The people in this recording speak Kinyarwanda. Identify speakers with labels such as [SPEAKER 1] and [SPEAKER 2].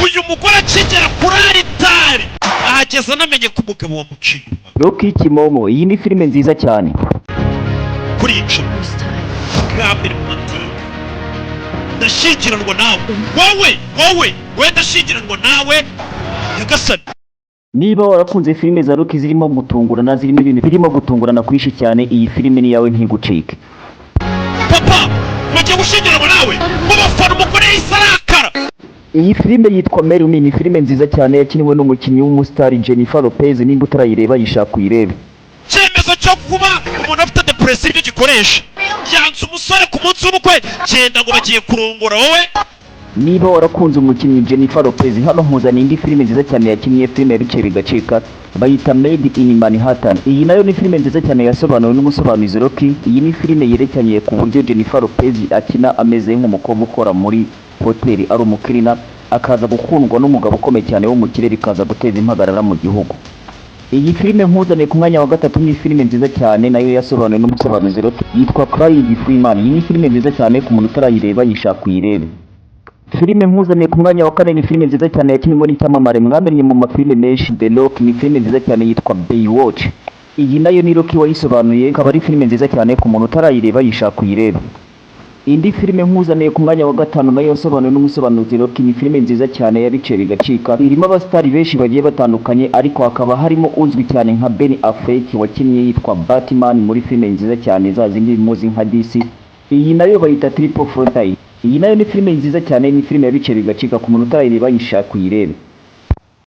[SPEAKER 1] uyu mugore akigera kuri aritari ahageze anamenye ko umugabo wamuciye.
[SPEAKER 2] Rocky Kimomo, iyi ni filime nziza cyane.
[SPEAKER 1] Kuri ico bwa mbere mu mateka ndashingiranwa nawe, wowe ndashingiranwa nawe Nyagasani.
[SPEAKER 2] Niba warakunze filime za Rocky zirimo gutungurana, zirimo ibintu birimo gutungurana kwishi cyane, iyi filime ni yawe ntigucike.
[SPEAKER 1] Papa wagiye gushingiranwa nawe mubafana umugore y'isarakara.
[SPEAKER 2] Iyi filime yitwa Merumi, ni filime nziza cyane yakiniwe n'umukinnyi w'umustar Jennifer Lopez. Nimba utarayireba yishaka uyirebe.
[SPEAKER 1] Cyemezo cyo kuba umuntu afite depression ibyo gikoresha yanze umusore ku munsi w'ubukwe genda ngo bagiye kurongora wowe.
[SPEAKER 2] Niba warakunze umukinnyi Jennifer Lopez, hano mpuzaniye indi filime nziza cyane yakiniye filime yabice bigacika, bayita Made in Manhattan. Iyi nayo ni filime nziza cyane yasobanuwe n'umusobanuzi Rocky. Iyi ni filime yerekanye ku buryo Jennifer Lopez akina ameze nk'umukobwa ukora muri hoteli, ari umukirina, akaza gukundwa n'umugabo ukomeye cyane wo mu kirere, ikaza guteza impagarara mu gihugu. Iyi filime mpuzaniye ku mwanya wa gatatu ni filime nziza cyane nayo yasobanuwe n'umusobanuzi Rocky, yitwa Crying Freeman. Iyi ni filime nziza cyane ku muntu utarayireba yishaka uyirebe. Filime mpuzaniye ku mwanya wa kane ni filime nziza cyane yakinwe n'icyamamare mwamenye mu mafilime menshi, The Rock. Ni filime nziza cyane yitwa Baywatch. Iyi nayo ni Rocky wayisobanuye, ikaba ari filime nziza cyane ku muntu utarayireba yishaka uyirebe. Indi filime mpuzaniye ku mwanya wa gatanu nayo yasobanuwe n'umusobanuzi Rocky, ni filime nziza cyane yabice bigacika. Irimo abastari benshi bagiye batandukanye, ariko hakaba harimo uzwi cyane nka Ben Affleck wakinnye yitwa Batman muri filime nziza cyane za zindi muzi nka DC. Iyi nayo bayita Triple Frontier. Iyi nayo ni filime nziza cyane, ni filime yabice bigacika ku muntu utarayireba yishaka uyirebe.